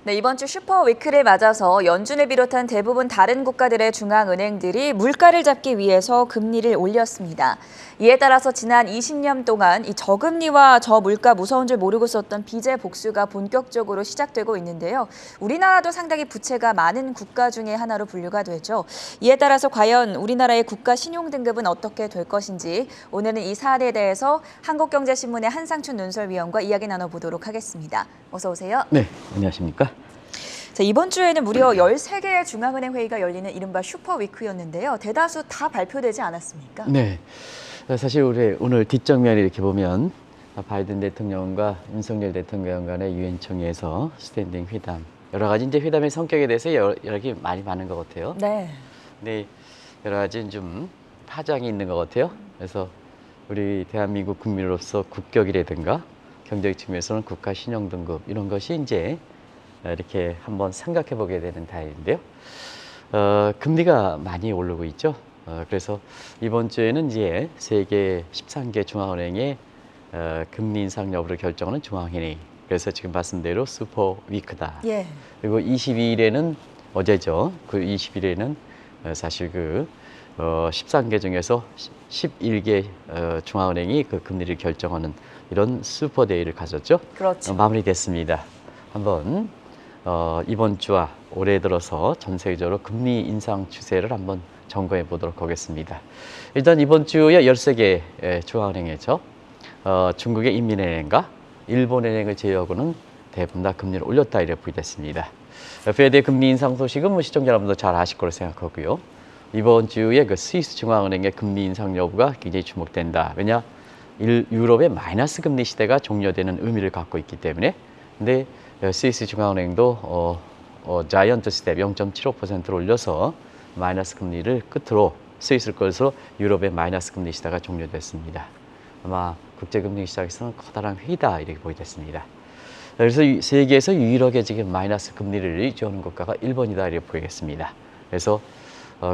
네, 이번 주 슈퍼위크를 맞아서 연준을 비롯한 대부분 다른 국가들의 중앙은행들이 물가를 잡기 위해서 금리를 올렸습니다. 이에 따라서 지난 20년 동안 이 저금리와 저물가 무서운 줄 모르고 썼던 빚의 복수가 본격적으로 시작되고 있는데요. 우리나라도 상당히 부채가 많은 국가 중에 하나로 분류가 되죠. 이에 따라서 과연 우리나라의 국가 신용 등급은 어떻게 될 것인지 오늘은 이 사안에 대해서 한국경제신문의 한상춘 논설위원과 이야기 나눠보도록 하겠습니다. 어서 오세요. 네, 안녕하십니까? 자, 이번 주에는 무려 13개의 중앙은행 회의가 열리는 이른바 슈퍼위크였는데요. 대다수 다 발표되지 않았습니까? 네, 사실 우리 오늘 뒷정면을 이렇게 보면 바이든 대통령과 윤석열 대통령 간의 유엔 총회에서 스탠딩 회담, 여러 가지 이제 회담의 성격에 대해서 여러 개 많이 많은 것 같아요. 네. 네, 여러 가지 좀 파장이 있는 것 같아요. 그래서 우리 대한민국 국민으로서 국격이라든가 경제적 측면에서는 국가 신용 등급 이런 것이 이제 이렇게 한번 생각해 보게 되는 타입인데요. 금리가 많이 오르고 있죠. 그래서 이번 주에는 이제 세계 13개 중앙은행의 금리 인상 여부를 결정하는 중앙회의. 그래서 지금 말씀대로 슈퍼 위크다. 예. 그리고 22일에는 어제죠. 그 20일에는 사실 13개 중에서 11개 중앙은행이 그 금리를 결정하는 이런 슈퍼 데이를 가졌죠. 그렇죠. 마무리됐습니다. 한번 이번 주와 올해 들어서 전 세계적으로 금리 인상 추세를 한번 점검해 보도록 하겠습니다. 일단 이번 주에 13개 중앙은행이죠. 중국의 인민은행과 일본은행을 제외하고는 대부분 다 금리를 올렸다 이렇게 보겠습니다. 페드 금리 인상 소식은 뭐 시청자 여러분도 잘 아실 거로 생각하고요. 이번 주에 그 스위스 중앙은행의 금리 인상 여부가 굉장히 주목된다. 왜냐? 유럽의 마이너스 금리 시대가 종료되는 의미를 갖고 있기 때문에. 근데 스위스 중앙은행도 자이언트 스텝 0.75%를 올려서 마이너스 금리를 끝으로 스위스 것으로 유럽의 마이너스 금리 시대가 종료됐습니다. 아마 국제금리 시장에서는 커다란 회의다 이렇게 보이겠습니다. 그래서 세계에서 유일하게 지금 마이너스 금리를 유지하는 국가가 일본이다 이렇게 보이겠습니다. 그래서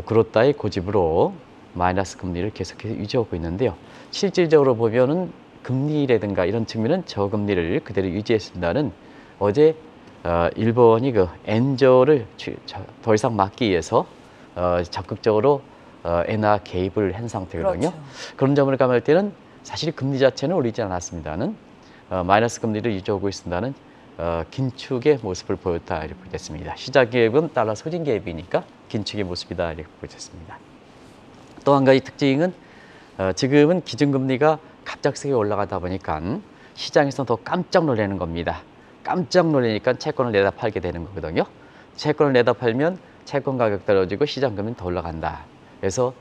그렇다의 고집으로 마이너스 금리를 계속해서 유지하고 있는데요. 실질적으로 보면은 금리라든가 이런 측면은 저금리를 그대로 유지했습니다는 어제 일본이 그 엔저를 더 이상 막기 위해서 적극적으로 엔화 개입을 한 상태거든요. 그렇죠. 그런 점을 감안할 때는 사실 금리 자체는 올리지 않았습니다는 마이너스 금리를 유지하고 있습니다는 긴축의 모습을 보였다 이렇게 보겠습니다. 시장 개입은 달러 소진 개입이니까 긴축의 모습이다 이렇게 보겠습니다. 또 한 가지 특징은 지금은 기준금리가 갑작스레 올라가다 보니까 시장에서 더 깜짝 놀라는 겁니다. 깜짝 놀라니까 채권을 내다 팔게 되는 거거든요. 채권을 내다 팔면 채권 가격 떨어지고 시장 금리는 더 올라간다. 그래서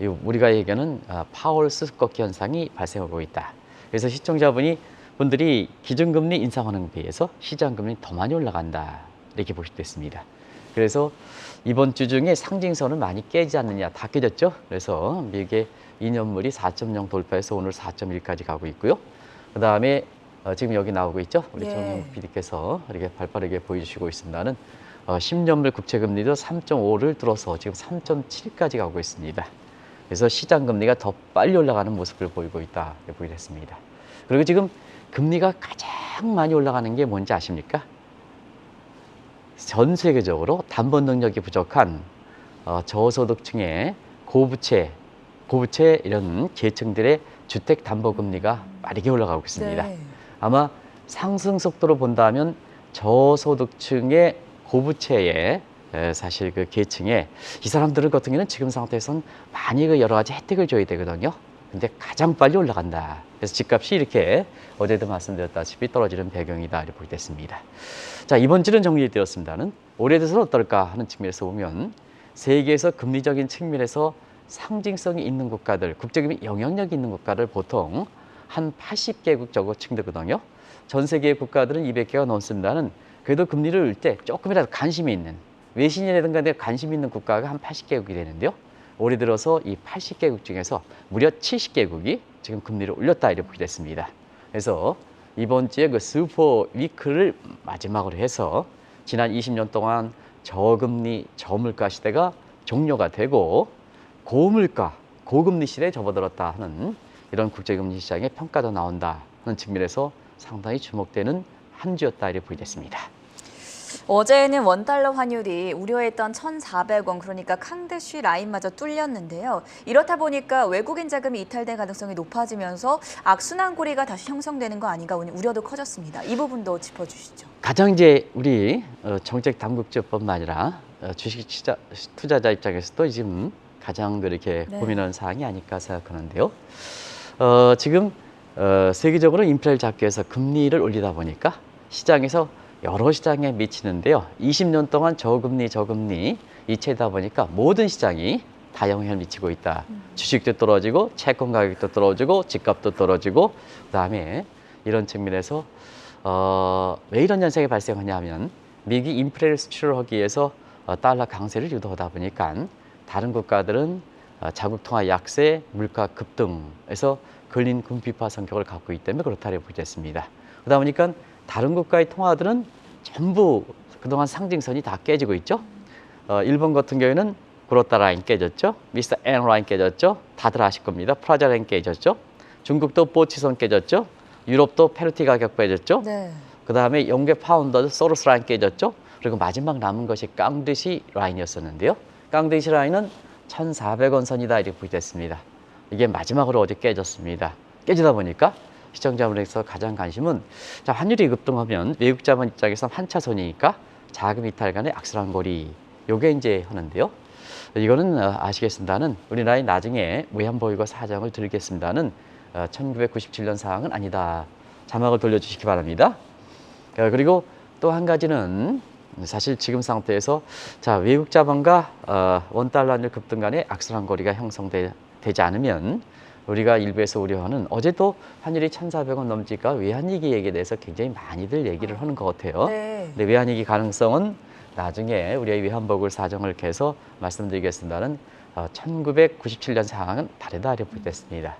우리가 얘기하는 파월 스쿼트 현상이 발생하고 있다. 그래서 시청자분들이 기준금리 인상하는 데 비해서 시장 금리 더 많이 올라간다. 이렇게 보실 수 있습니다. 그래서 이번 주 중에 상징선은 많이 깨지 않느냐, 다 깨졌죠. 그래서 미국의 2년물이 4.0 돌파해서 오늘 4.1까지 가고 있고요. 그 다음에 지금 여기 나오고 있죠. 우리 정영욱 PD께서 이렇게 발빠르게 보여주시고 있습니다는 10년물 국채금리도 3.5를 뚫어서 지금 3.7까지 가고 있습니다. 그래서 시장 금리가 더 빨리 올라가는 모습을 보이고 있다 이렇게 보이겠습니다. 그리고 지금 금리가 가장 많이 올라가는 게 뭔지 아십니까? 전 세계적으로 담보 능력이 부족한 저소득층의 고부채 이런 계층들의 주택 담보 금리가 빠르게 올라가고 있습니다. 네. 아마 상승 속도로 본다면 저소득층의 고부채의 사실 그 계층에 이 사람들 같은 경우는 지금 상태에서는 많이 그 여러 가지 혜택을 줘야 되거든요. 근데 가장 빨리 올라간다. 그래서 집값이 이렇게 어제도 말씀드렸다시피 떨어지는 배경이다 이렇게 보겠습니다. 자, 이번 주는 정리되었습니다는 올해 들어서는 어떨까 하는 측면에서 보면 세계에서 금리적인 측면에서 상징성이 있는 국가들, 국제금리 영향력이 있는 국가들 보통 한 80개국 정도 층되거든요. 전 세계 국가들은 200개가 넘습니다는 그래도 금리를 올 때 조금이라도 관심이 있는 외신이라든가 관심 있는 국가가 한 80개국이 되는데요. 올해 들어서 이 80개국 중에서 무려 70개국이 지금 금리를 올렸다 이렇게 보게 됐습니다. 그래서 이번 주에 그 슈퍼 위크를 마지막으로 해서 지난 20년 동안 저금리, 저물가 시대가 종료가 되고 고물가, 고금리 시대에 접어들었다 하는 이런 국제금리 시장의 평가도 나온다 하는 측면에서 상당히 주목되는 한 주였다 이렇게 보겠습니다. 어제는 원달러 환율이 우려했던 1,400원, 그러니까 강대쉬 라인마저 뚫렸는데요. 이렇다 보니까 외국인 자금이 이탈될 가능성이 높아지면서 악순환고리가 다시 형성되는 거 아닌가 우려도 커졌습니다. 이 부분도 짚어주시죠. 가장 이제 우리 정책 당국자뿐만 아니라 주식 투자자 입장에서도 지금 가장 이렇게 네. 고민하는 사항이 아닐까 생각하는데요. 지금 세계적으로 인플레를 잡기 위해서 금리를 올리다 보니까 시장에서 여러 시장에 미치는데요. 20년 동안 저금리 이체다 보니까 모든 시장이 다 영향을 미치고 있다. 주식도 떨어지고 채권 가격도 떨어지고 집값도 떨어지고 그다음에 이런 측면에서 왜 이런 현상이 발생하냐면 미국이 인플레를 수출하기 위해서 달러 강세를 유도하다 보니까 다른 국가들은 자국 통화 약세, 물가 급등에서 걸린 군비파 성격을 갖고 있기 때문에 그렇다고 보겠습니다. 그러다 보니까 다른 국가의 통화들은 전부 그동안 상징선이 다 깨지고 있죠. 일본 같은 경우에는 그로타 라인 깨졌죠. 미스터 엔 라인 깨졌죠. 다들 아실 겁니다. 프라자 라인 깨졌죠. 중국도 보치선 깨졌죠. 유럽도 페르티 가격 깨졌죠. 네. 그다음에 영국의 파운드 소로스 라인 깨졌죠. 그리고 마지막 남은 것이 깡드시 라인이었었는데요. 깡드시 라인은 1,400원 선이다 이렇게 보겠습니다. 이게 마지막으로 어제 깨졌습니다. 깨지다 보니까 시청자분에서 가장 관심은 자, 환율이 급등하면 외국 자본 입장에서 환차손이니까 자금 이탈 간의 악순환고리 요게 이제 하는데요. 이거는 아시겠습니다는 우리나라의 나중에 외환보유고 사정을 드리겠습니다는 1997년 사항은 아니다. 자막을 돌려주시기 바랍니다. 그리고 또 한 가지는 사실 지금 상태에서 자, 외국 자본과 원달러 환율 급등 간의 악순환고리가 형성되지 않으면 우리가 일부에서 우려하는 어제도 환율이 1,400원 넘지가 외환위기에 대해서 굉장히 많이들 얘기를 하는 것 같아요. 네. 근데 외환위기 가능성은 나중에 우리의 외환보고 사정을 해서 말씀드리겠습니다는 1997년 상황은 다르다 이렇게 보겠습니다.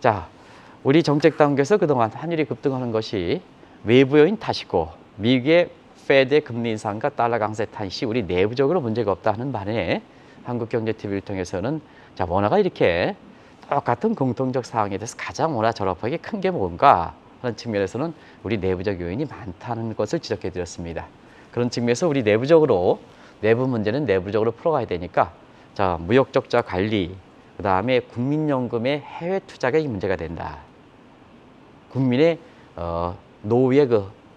자, 우리 정책당국에서 그동안 환율이 급등하는 것이 외부 요인 탓이고 미국의 페드의 금리 인상과 달러 강세 탓이 우리 내부적으로 문제가 없다 하는 반면에 한국경제TV를 통해서는 자, 원화가 이렇게 똑같은 공통적 사항에 대해서 가장 원화 절합하기 큰 게 뭔가 하는 측면에서는 우리 내부적 요인이 많다는 것을 지적해 드렸습니다. 그런 측면에서 우리 내부적으로 내부 문제는 내부적으로 풀어가야 되니까 자, 무역 적자 관리, 그다음에 국민연금의 해외 투자가 이 문제가 된다. 국민의 노후에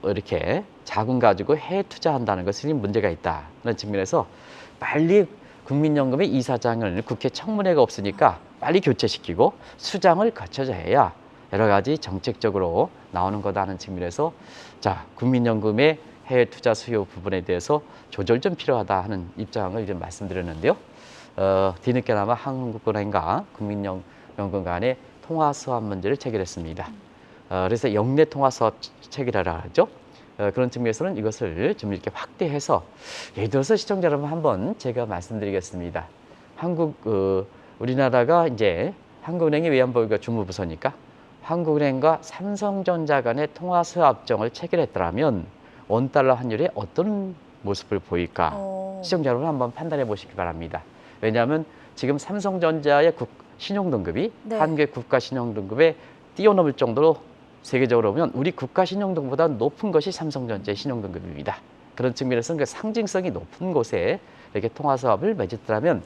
이렇게 자금 가지고 해외 투자한다는 것은 문제가 있다는 측면에서 빨리 국민연금의 이사장을 국회 청문회가 없으니까 빨리 교체시키고 수장을 거쳐야 해야 여러 가지 정책적으로 나오는 거다는 측면에서 자, 국민연금의 해외 투자 수요 부분에 대해서 조절 좀 필요하다 하는 입장을 좀 말씀드렸는데요. 뒤늦게나마 한국은행과 국민연금 간의 통화 수합 문제를 체결했습니다. 그래서 영내 통화 수합 체결하라 하죠. 그런 측면에서는 이것을 좀 이렇게 확대해서 예를 들어서 시청자 여러분 한번 제가 말씀드리겠습니다. 우리나라가 이제 한국은행의 외환보유가 주무부서니까 한국은행과 삼성전자 간의 통화 수합정을 체결했더라면 원달러 환율이 어떤 모습을 보일까? 시청자 여러분 한번 판단해 보시기 바랍니다. 왜냐하면 지금 삼성전자의 신용등급이 네. 한국의 국가신용등급에 뛰어넘을 정도로 세계적으로 보면 우리 국가신용등급보다 높은 것이 삼성전자의 신용등급입니다. 그런 측면에서는 그 상징성이 높은 곳에 이렇게 통화수합을 맺었더라면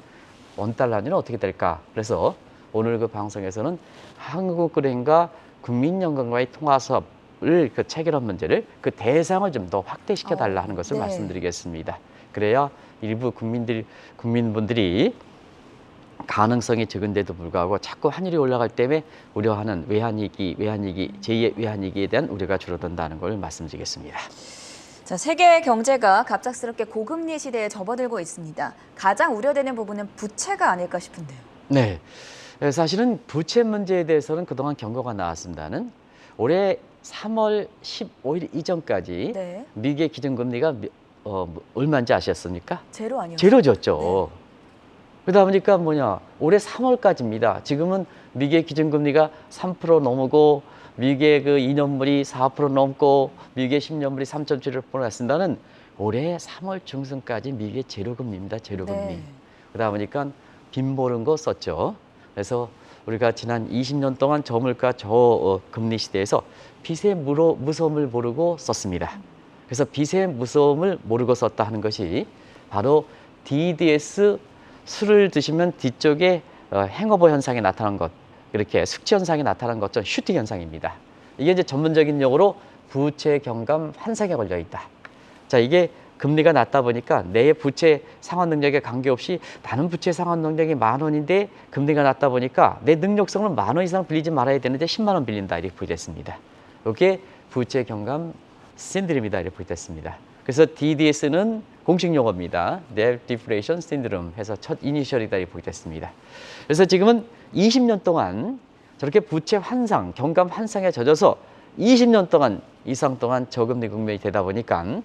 원달러 환율은 어떻게 될까? 그래서 오늘 그 방송에서는 한국은행과 국민연금과의 통화수합을 그 체결한 문제를 그 대상을 좀 더 확대시켜 달라 하는 것을 네. 말씀드리겠습니다. 그래야 일부 국민분들이 가능성이 적은데도 불구하고 자꾸 환율이 올라갈 때문에 우려하는 외환위기, 제2의 외환위기에 대한 우려가 줄어든다는 걸 말씀드리겠습니다. 자, 세계 경제가 갑작스럽게 고금리 시대에 접어들고 있습니다. 가장 우려되는 부분은 부채가 아닐까 싶은데요. 네, 사실은 부채 문제에 대해서는 그동안 경고가 나왔습니다는 올해 3월 15일 이전까지 네. 미국의 기준금리가 얼마인지 아셨습니까? 제로 아니었어요? 제로였죠. 그러다 보니까 올해 3월까지입니다. 지금은 미국의 기준금리가 3% 넘고 미국의 그 2년물이 4% 넘고 미국의 10년물이 3.7% 났습니다는 올해 3월 중순까지 미국의 제로금리입니다. 제로금리. 네. 그러다 보니까 빈보른 거 썼죠. 그래서 우리가 지난 20년 동안 저물가 저금리 시대에서 빚의 무서움을 모르고 썼습니다. 그래서 빚의 무서움을 모르고 썼다 하는 것이 바로 DDS, 술을 드시면 뒤쪽에 행오버 현상이 나타난 것, 이렇게 숙취 현상이 나타난 것처럼 슈팅 현상입니다. 이게 이제 전문적인 용어로 부채 경감 환상에 걸려 있다. 자, 이게 금리가 낮다 보니까 내 부채 상환 능력에 관계없이 나는 부채 상환 능력이 10,000원인데 금리가 낮다 보니까 내 능력성을 10,000원 이상 빌리지 말아야 되는데 10만 원 빌린다, 이렇게 보여졌습니다. 이게 부채 경감 신드롬이다, 이렇게 보여졌습니다. 그래서 DDS는 공식 용어입니다. Debt Deflation Syndrome 해서 첫 이니셜이다, 이렇게 보여졌습니다. 그래서 지금은 20년 동안 저렇게 부채 환상, 경감 환상에 젖어서 20년 동안 이상 동안 저금리 국면이 되다 보니까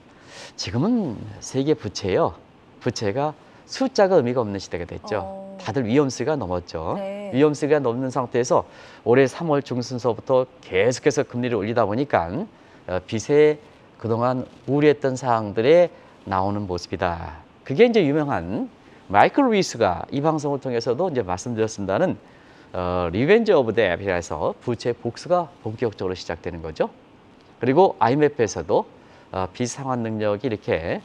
지금은 세계 부채요. 부채가 숫자가 의미가 없는 시대가 됐죠. 다들 위험수가 넘었죠. 네. 위험수가 넘는 상태에서 올해 3월 중순서부터 계속해서 금리를 올리다 보니까 빚에 그동안 우려했던 사항들에 나오는 모습이다. 그게 이제 유명한 마이클 루이스가 이 방송을 통해서도 이제 말씀드렸습니다는 리벤지 오브 뎁이라서 부채 복수가 본격적으로 시작되는 거죠. 그리고 IMF에서도 빚 상환 능력이 이렇게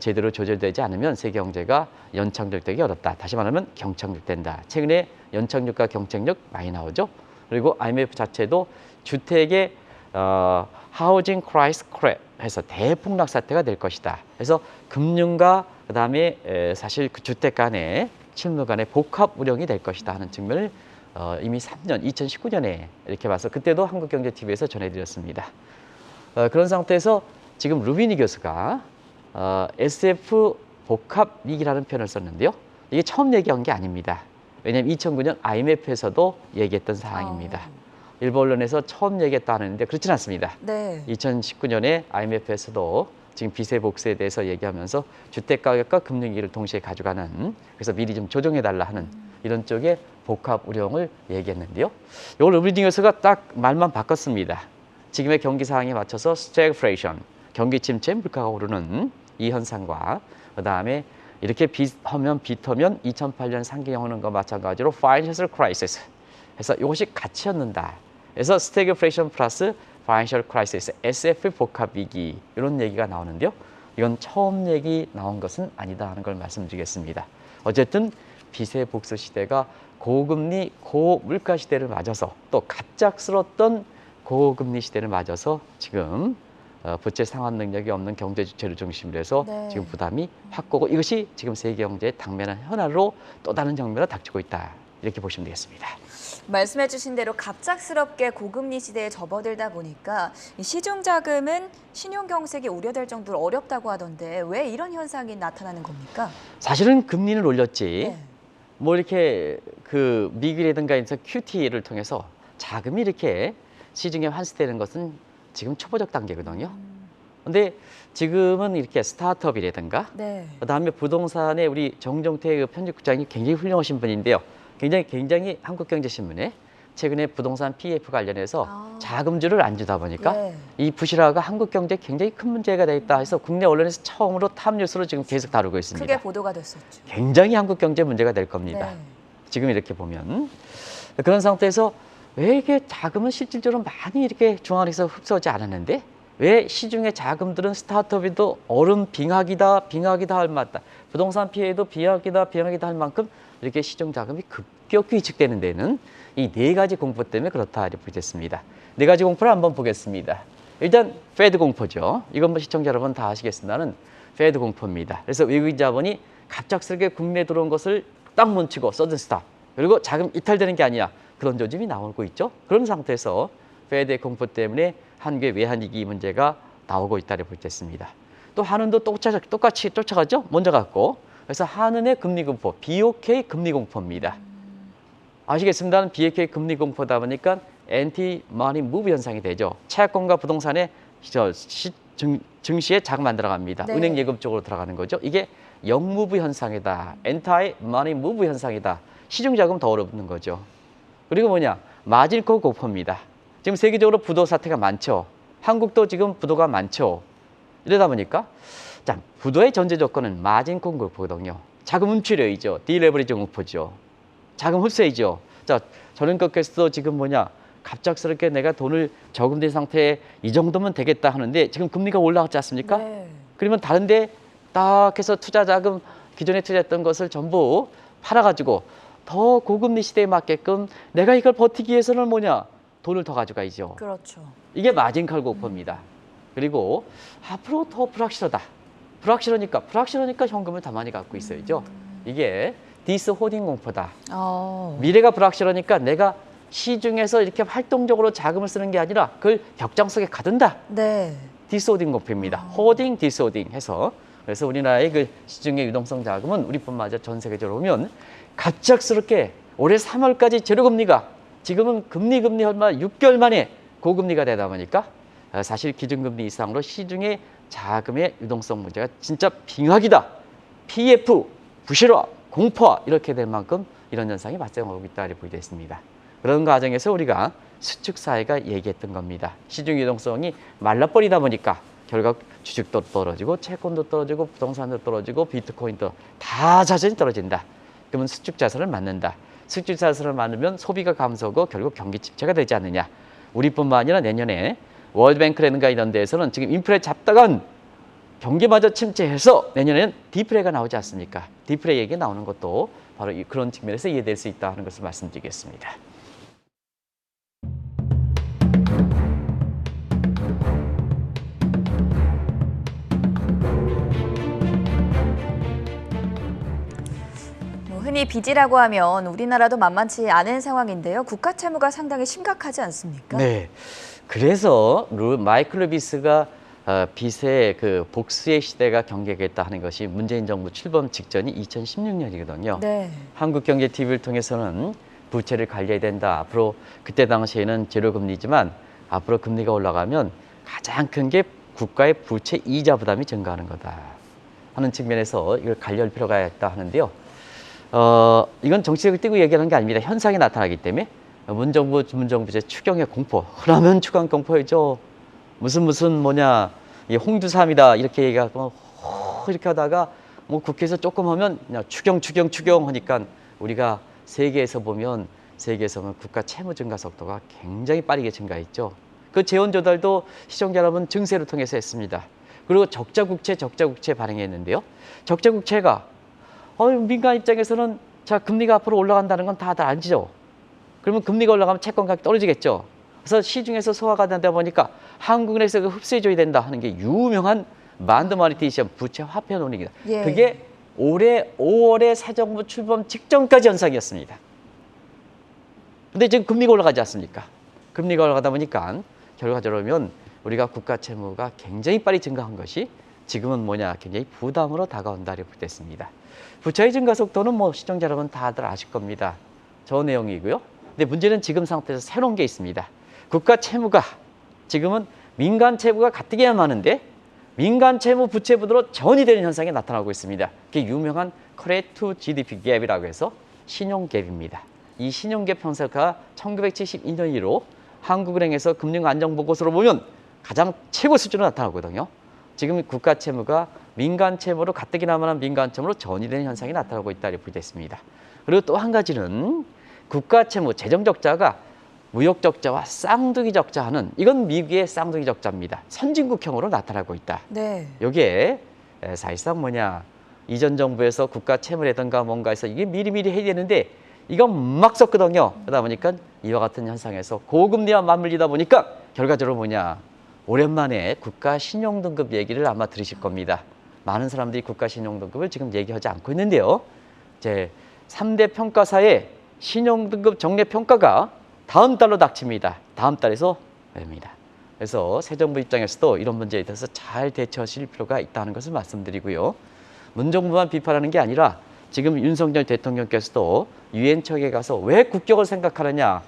제대로 조절되지 않으면 세계 경제가 연착륙되기 어렵다. 다시 말하면 경착륙된다. 최근에 연착륙과 경착륙 많이 나오죠. 그리고 IMF 자체도 주택의 하우징 크라이스 크랩 해서 대폭락 사태가 될 것이다. 그래서 금융과 그다음에 사실 그 주택 간의 실물 간의 복합 우령이 될 것이다 하는 측면을 이미 3년 2019년에 이렇게 봐서 그때도 한국경제TV에서 전해드렸습니다. 그런 상태에서 지금 루비니 교수가 SF 복합 위기라는 표현을 썼는데요. 이게 처음 얘기한 게 아닙니다. 왜냐하면 2009년 IMF에서도 얘기했던 사항입니다. 일부 언론에서 처음 얘기했다 하는데 그렇진 않습니다. 네. 2019년에 IMF에서도 지금 빚의 복수에 대해서 얘기하면서 주택가격과 금융위기를 동시에 가져가는, 그래서 미리 좀 조정해달라 하는 이런 쪽의 복합 우려를 얘기했는데요. 이걸 루비니 교수가 딱 말만 바꿨습니다. 지금의 경기 상황에 맞춰서 스태그플레이션, 경기 침체, 물가가 오르는 이 현상과 그다음에 이렇게 빚하면 2008년 상기 오는 것 마찬가지로 파이낸셜 크라이시스 해서 이것이 같이 였는다. 그래서 스태그플레이션 플러스 파이낸셜 크라이시스, SF 복합 위기, 이런 얘기가 나오는데요. 이건 처음 얘기 나온 것은 아니다 하는 걸 말씀드리겠습니다. 어쨌든 빚의 복수 시대가 고금리, 고물가 시대를 맞아서 또 갑작스러웠던 고금리 시대를 맞아서 지금 부채 상환 능력이 없는 경제 주체를 중심으로 해서 네. 지금 부담이 확고고, 이것이 지금 세계 경제의 당면한 현안으로 또 다른 정면으로 닥치고 있다, 이렇게 보시면 되겠습니다. 말씀해 주신 대로 갑작스럽게 고금리 시대에 접어들다 보니까 이 시중 자금은 신용 경색이 우려될 정도로 어렵다고 하던데 왜 이런 현상이 나타나는 겁니까? 사실은 금리를 올렸지 네. 뭐 이렇게 그 미국이라든가 해서 QT를 통해서 자금이 이렇게 시중에 환수되는 것은 지금 초보적 단계거든요. 근데 지금은 이렇게 스타트업이라든가 네. 그다음에 부동산에 우리 정종태 편집국장이 굉장히 훌륭하신 분인데요. 굉장히 한국경제신문에 최근에 부동산 PF 관련해서 자금주를 안 주다 보니까 네. 이 부실화가 한국경제에 굉장히 큰 문제가 돼 있다 해서 국내 언론에서 처음으로 탑뉴스로 지금 계속 다루고 있습니다. 크게 보도가 됐었죠. 굉장히 한국경제 문제가 될 겁니다. 네. 지금 이렇게 보면 그런 상태에서 왜 이게 자금은 실질적으로 많이 이렇게 중앙에서 흡수하지 않았는데 왜 시중의 자금들은 스타트업에도 빙하기다 할 만다, 부동산 피해도 빙하기다 할 만큼 이렇게 시중 자금이 급격히 위축되는 데는 이 네 가지 공포 때문에 그렇다, 이렇게 보겠습니다. 네 가지 공포를 한번 보겠습니다. 일단 페드 공포죠. 이건 뭐 시청자 여러분 다 아시겠습니다는 페드 공포입니다. 그래서 외국인 자본이 갑작스럽게 국내에 들어온 것을 딱 멈추고 서든 스탑, 그리고 자금 이탈되는 게 아니야, 그런 조짐이 나오고 있죠. 그런 상태에서 페드의 공포 때문에 한국의 외환위기 문제가 나오고 있다고 볼 수 있습니다. 또 한은도 똑같이 쫓아가죠. 먼저 갔고, 그래서 한은의 금리 공포, BOK 금리 공포입니다. 아시겠습니다는 BOK 금리 공포다 보니까 엔티 머니 무브 현상이 되죠. 채권과 부동산에 증시에 자금 안 들어갑니다. 네. 은행 예금 쪽으로 들어가는 거죠. 이게 영무브 현상이다. 엔타이 머니 무브 현상이다. 시중 자금 더 어렵는 거죠. 그리고 뭐냐? 마진콜 공포입니다. 지금 세계적으로 부도 사태가 많죠. 한국도 지금 부도가 많죠. 이러다 보니까 자, 부도의 전제 조건은 마진콜 공포거든요. 자금 움츠려이죠. 디레버리지 공포죠. 자금 흡수이죠. 자, 저는 것께서도 지금 뭐냐? 갑작스럽게 내가 돈을 저금된 상태에 이 정도면 되겠다 하는데 지금 금리가 올라갔지 않습니까? 네. 그러면 다른데 딱 해서 투자 자금 기존에 투자했던 것을 전부 팔아가지고 더 고금리 시대에 맞게끔 내가 이걸 버티기 위해서는 뭐냐? 돈을 더 가져가야죠. 그렇죠. 이게 마진칼 공포입니다. 그리고 앞으로 더 불확실하니까 현금을 더 많이 갖고 있어야죠. 이게 디스호딩 공포다. 미래가 불확실하니까 내가 시중에서 이렇게 활동적으로 자금을 쓰는 게 아니라 그걸 벽장 속에 가둔다. 네. 디스호딩 공포입니다. 호딩, 디스호딩 해서 그래서 우리나라의 그 시중의 유동성 자금은 우리뿐만 아니라 전 세계적으로 보면 갑작스럽게 올해 3월까지 제로금리가 지금은 금리 얼마 6개월 만에 고금리가 되다 보니까 사실 기준금리 이상으로 시중의 자금의 유동성 문제가 진짜 빙하기다. PF, 부실화, 공포화 이렇게 될 만큼 이런 현상이 발생하고 있다 이렇게 보게 됐습니다. 그런 과정에서 우리가 수축사회가 얘기했던 겁니다. 시중 유동성이 말라버리다 보니까 결국 주식도 떨어지고 채권도 떨어지고 부동산도 떨어지고 비트코인도 다 자산이 떨어진다. 그러면 수축자산을 만든다. 수축자산을 만들면 소비가 감소하고 결국 경기 침체가 되지 않느냐. 우리뿐만 아니라 내년에 월드뱅크라든가 이런 데에서는 지금 인플레 잡다간 경기마저 침체해서 내년에는 디플레가 나오지 않습니까? 디플레 얘기 나오는 것도 바로 그런 측면에서 이해될 수 있다 하는 것을 말씀드리겠습니다. 흔히 빚이라고 하면 우리나라도 만만치 않은 상황인데요. 국가 채무가 상당히 심각하지 않습니까? 네. 그래서 마이클 루비스가 빚의 그 복수의 시대가 경계했다 하는 것이 문재인 정부 출범 직전이 2016년이거든요. 네. 한국경제TV를 통해서는 부채를 관리해야 된다. 앞으로 그때 당시에는 제로금리지만 앞으로 금리가 올라가면 가장 큰 게 국가의 부채 이자 부담이 증가하는 거다 하는 측면에서 이걸 관리할 필요가 있다 하는데요. 이건 정치적으로 띄고 얘기하는 게 아닙니다. 현상이 나타나기 때문에 문정부제 추경의 공포. 그러면 추경 공포이죠. 무슨 뭐냐 이 홍두삼이다 이렇게 얘기하고 이렇게 하다가 뭐 국회에서 조금 하면 그냥 추경 하니까 우리가 세계에서 보면 국가 채무 증가 속도가 굉장히 빠르게 증가했죠. 그 재원 조달도 시청자 여러분 증세를 통해서 했습니다. 그리고 적자 국채 발행했는데요. 적자 국채가 민간 입장에서는 자 금리가 앞으로 올라간다는 건 다들 알죠. 그러면 금리가 올라가면 채권 가격이 떨어지겠죠. 그래서 시중에서 소화가 되다 보니까 한국은행에서 흡수해줘야 된다 하는 게 유명한 만드마니테이션 부채 화폐 논의입니다. 예. 그게 올해 5월에 새 정부 출범 직전까지 현상이었습니다. 근데 지금 금리가 올라가지 않습니까? 금리가 올라가다 보니까 결과적으로 보면 우리가 국가 채무가 굉장히 빨리 증가한 것이 지금은 뭐냐 굉장히 부담으로 다가온다고 됐습니다. 부채의 증가 속도는 뭐 시청자 여러분 다들 아실 겁니다. 저 내용이고요. 근데 문제는 지금 상태에서 새로운 게 있습니다. 국가 채무가 지금은 민간 채무가 가뜩이나 많은데 민간 채무 부채 부도로 전이 되는 현상이 나타나고 있습니다. 그게 유명한 Credit to GDP 갭이라고 해서 신용갭입니다. 이 신용갭 형사가 1972년 이후로 한국은행에서 금융안정보고서로 보면 가장 최고 수준으로 나타나거든요. 지금 국가 채무가 민간 채무로 가뜩이나 많은 민간 채무로 전이되는 현상이 나타나고 있다 이렇게 됐습니다. 그리고 또 한 가지는 국가 채무 재정 적자가 무역 적자와 쌍둥이 적자하는 이건 미국의 쌍둥이 적자입니다. 선진국형으로 나타나고 있다. 네. 여기에 사실상 뭐냐 이전 정부에서 국가 채무라든가 뭔가 해서 이게 미리미리 해야 되는데 이건 막 썼거든요. 그러다 보니까 이와 같은 현상에서 고금리와 맞물리다 보니까 결과적으로 뭐냐 오랜만에 국가 신용등급 얘기를 아마 들으실 겁니다. 많은 사람들이 국가 신용등급을 지금 얘기하지 않고 있는데요. 제 3대 평가사의 신용등급 정례평가가 다음 달로 닥칩니다. 다음 달에서 됩니다. 그래서 새 정부 입장에서도 이런 문제에 대해서 잘 대처하실 필요가 있다는 것을 말씀드리고요. 문정부만 비판하는 게 아니라 지금 윤석열 대통령께서도 유엔청에 가서 왜 국격을 생각하느냐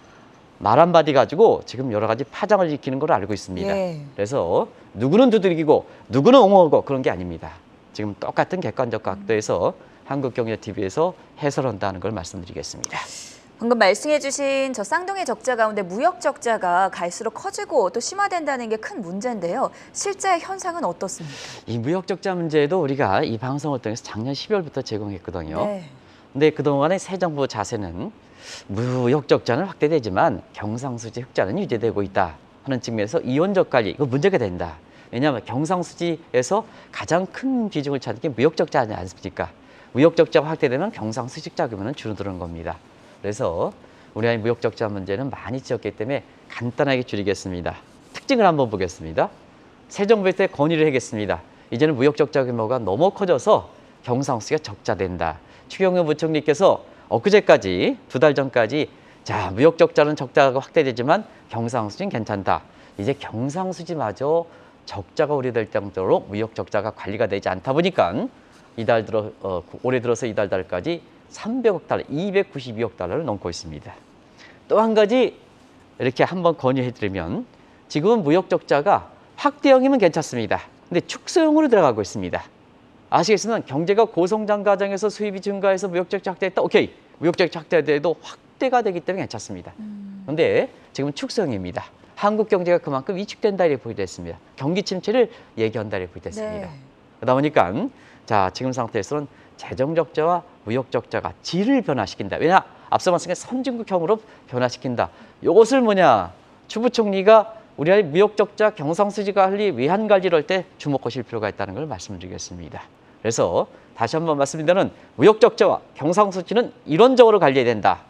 말 한마디 가지고 지금 여러 가지 파장을 일으키는 걸 알고 있습니다. 예. 그래서 누구는 두들기고 누구는 옹호하고 그런 게 아닙니다. 지금 똑같은 객관적 각도에서 한국경제TV에서 해설한다는 걸 말씀드리겠습니다. 방금 말씀해 주신 저 쌍둥이 적자 가운데 무역 적자가 갈수록 커지고 또 심화된다는 게 큰 문제인데요. 실제 현상은 어떻습니까? 이 무역 적자 문제도 우리가 이 방송을 통해서 작년 12월부터 제공했거든요. 네. 근데 그동안의 새 정부 자세는 무역 적자는 확대되지만 경상수지 흑자는 유지되고 있다 하는 측면에서 이원적 관리 이거 문제가 된다. 왜냐하면 경상수지에서 가장 큰 비중을 차는 게 무역 적자 아니지 않습니까? 무역 적자가 확대되면 경상수지 자금은 줄어드는 겁니다. 그래서 우리나라의 무역 적자 문제는 많이 지었기 때문에 간단하게 줄이겠습니다. 특징을 한번 보겠습니다. 새 정부에 때 건의를 하겠습니다. 이제는 무역 적자 규모가 너무 커져서 경상수지가 적자된다. 추경호 부총리께서 엊그제까지 2달 전까지 자 무역 적자는 적자가 확대되지만 경상수지는 괜찮다. 이제 경상수지마저 적자가 우려될 정도로 무역 적자가 관리가 되지 않다 보니까 올해 들어서 이달 달까지 300억 달러, 292억 달러를 넘고 있습니다. 또 한 가지 이렇게 한번 건의해드리면 지금은 무역 적자가 확대형이면 괜찮습니다. 근데 축소형으로 들어가고 있습니다. 아시겠지만 경제가 고성장 과정에서 수입이 증가해서 무역 적자 확대했다. 오케이. 무역 적자 확대돼도 확대가 되기 때문에 괜찮습니다. 그런데 지금 축소형입니다. 한국 경제가 그만큼 위축된다 이렇게 보이됐습니다. 경기 침체를 예견한다 이렇게 보이됐습니다. 네. 그러다 보니까 자 지금 상태에서는 재정 적자와 무역 적자가 질을 변화시킨다. 왜냐? 앞서 말씀드린 선진국형으로 변화시킨다. 이것을 뭐냐? 추 부총리가 우리나라의 무역 적자 경상수지 관리 외환 관리를 할 때 주목하실 필요가 있다는 걸 말씀드리겠습니다. 그래서 다시 한번 말씀드리면 무역 적자와 경상수지는 이론적으로 관리해야 된다.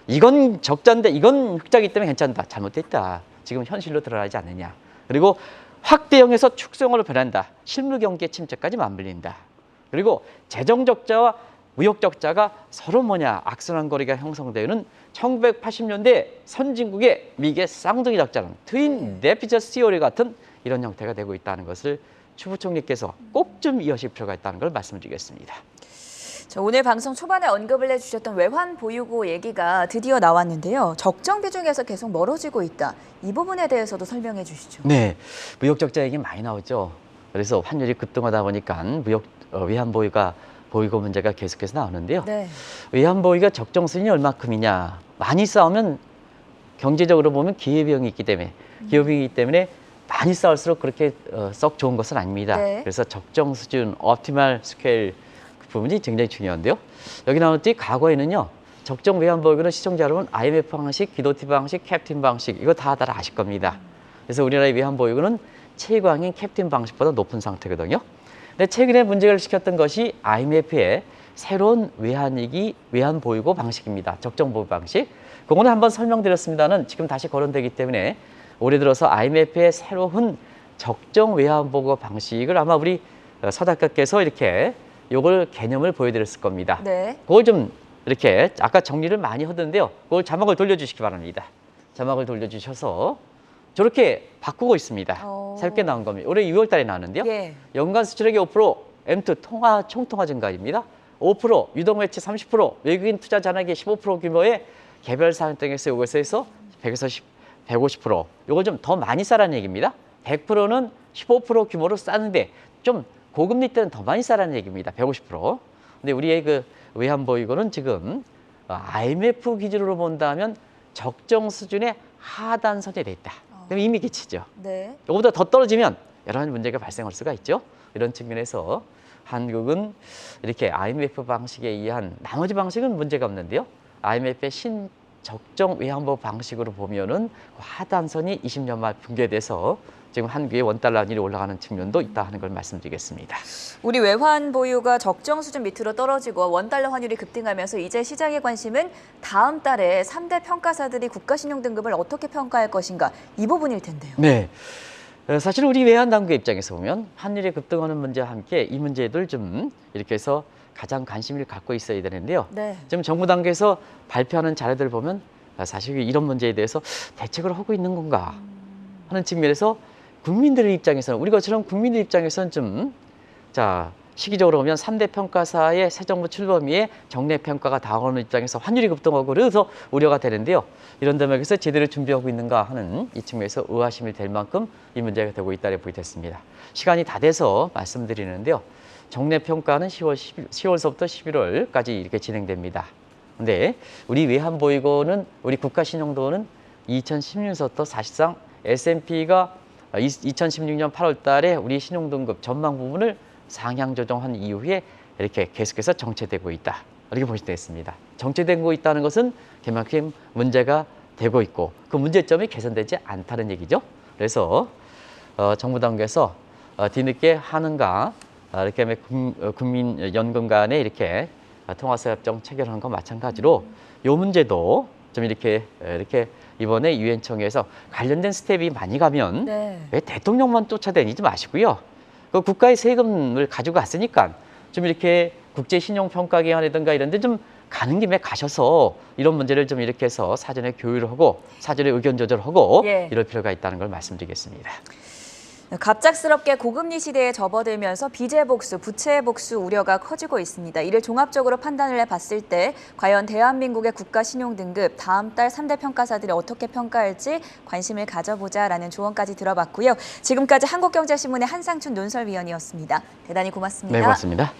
이건 적자인데 이건 흑자이기 때문에 괜찮다. 잘못됐다. 지금 현실로 드러나지 않느냐. 그리고 확대형에서 축소형으로 변한다. 실물 경기의 침체까지 맞물린다. 그리고 재정 적자와 무역 적자가 서로 뭐냐 악순환 거리가 형성되는 1980년대 선진국의 미국의 쌍둥이 적자는 트윈 데피처스 티오리 같은 이런 형태가 되고 있다는 것을 추 부총리께서 꼭 좀 이어질 필요가 있다는 걸 말씀드리겠습니다. 자, 오늘 방송 초반에 언급을 해주셨던 외환 보유고 얘기가 드디어 나왔는데요. 적정 비중에서 계속 멀어지고 있다. 이 부분에 대해서도 설명해 주시죠. 네, 무역 적자 얘기 많이 나오죠. 그래서 환율이 급등하다 보니까 외환 보유고 문제가 계속해서 나오는데요. 네. 외환 보유가 적정 수준이 얼마큼이냐. 많이 싸우면 경제적으로 보면 기회비용이 있기 때문에 많이 싸울수록 그렇게 썩 좋은 것은 아닙니다. 네. 그래서 적정 수준, 옵티멀 스케일 그 부분이 굉장히 중요한데요. 여기 나오듯이 과거에는요. 적정 외환 보유고는 시청자 여러분 IMF 방식, 기도티 방식, 캡틴 방식 이거 다 아실 겁니다. 그래서 우리나라의 외환 보유고는 최강인 캡틴 방식보다 높은 상태거든요. 근데 최근에 문제를 시켰던 것이 IMF의 새로운 외환 보유고 방식입니다. 적정 보유 방식. 그거는 한번 설명드렸습니다는 지금 다시 거론되기 때문에 올해 들어서 IMF의 새로운 적정 외환 보유고 방식을 아마 우리 서 작가께서 이렇게 요걸 개념을 보여드렸을 겁니다. 네. 그걸 좀 이렇게 아까 정리를 많이 하던데요. 그걸 자막을 돌려주시기 바랍니다. 자막을 돌려주셔서 저렇게 바꾸고 있습니다. 새롭게 나온 겁니다. 올해 6월 달에 나왔는데요. 예. 연간 연간 수출액의 5%, M2 총통화 증가입니다. 5%, 유동 매치 30%, 외국인 투자 잔액의 15% 규모의 개별 사항 등에서 이것에서 100에서 150%. 이걸 좀 더 많이 싸라는 얘기입니다. 100%는 15% 규모로 싸는데 좀 고금리 때는 더 많이 싸라는 얘기입니다. 150%. 근데 우리의 그 외환 보유고는 지금 IMF 기준으로 본다면 적정 수준의 하단선에 됐다. 그럼 이미 기치죠. 네. 이거보다 더 떨어지면 여러 가지 문제가 발생할 수가 있죠. 이런 측면에서 한국은 이렇게 IMF 방식에 의한 나머지 방식은 문제가 없는데요. IMF의 신적정 외환보유 방식으로 보면은 하단선이 20년 말 붕괴돼서 지금 한국의 원달러 환율이 올라가는 측면도 있다 하는 걸 말씀드리겠습니다. 우리 외환 보유가 적정 수준 밑으로 떨어지고 원달러 환율이 급등하면서 이제 시장의 관심은 다음 달에 3대 평가사들이 국가신용 등급을 어떻게 평가할 것인가 이 부분일 텐데요. 네. 사실 우리 외환 당국의 입장에서 보면 환율이 급등하는 문제와 함께 이 문제들 좀 이렇게 해서 가장 관심을 갖고 있어야 되는데요. 네. 지금 정부 단계에서 발표하는 자료들 보면 사실 이런 문제에 대해서 대책을 하고 있는 건가 하는 측면에서 국민들의 입장에서는 우리 것처럼 국민들 입장에서는 좀 시기적으로 보면 3대 평가사의 새 정부 출범위에 정례 평가가 다가오는 입장에서 환율이 급등하고 그래서 우려가 되는데요. 이런 대목에서 제대로 준비하고 있는가 하는 이 측면에서 의아심이 될 만큼 이 문제가 되고 있다고 보이겠습니다. 시간이 다 돼서 말씀드리는데요. 정례 평가는 10월서부터 11월까지 이렇게 진행됩니다. 근데 우리 외환 보유고는 우리 국가신용도는 2016년부터 사실상 S&P가 2016년 8월 달에 우리 신용등급 전망 부분을 상향 조정한 이후에 이렇게 계속해서 정체되고 있다. 이렇게 보시면 되겠습니다. 정체되고 있다는 것은 그만큼 문제가 되고 있고 그 문제점이 개선되지 않다는 얘기죠. 그래서 정부 당국에서 뒤늦게 한은과 이렇게 국민연금 간에 이렇게 통화사업종 체결하는 것 마찬가지로 이 문제도 좀 이렇게 이번에 유엔청에서 관련된 스텝이 많이 가면 네. 왜 대통령만 쫓아다니지 마시고요. 그 국가의 세금을 가지고 갔으니까 좀 이렇게 국제신용평가기관이든가 이런 데 좀 가는 김에 가셔서 이런 문제를 좀 이렇게 해서 사전에 교류를 하고 사전에 의견 조절하고 예. 이럴 필요가 있다는 걸 말씀드리겠습니다. 갑작스럽게 고금리 시대에 접어들면서 빚의 복수, 부채의 복수 우려가 커지고 있습니다. 이를 종합적으로 판단을 해봤을 때 과연 대한민국의 국가 신용 등급 다음 달 3대 평가사들이 어떻게 평가할지 관심을 가져보자라는 조언까지 들어봤고요. 지금까지 한국경제신문의 한상춘 논설위원이었습니다. 대단히 고맙습니다. 네, 고맙습니다.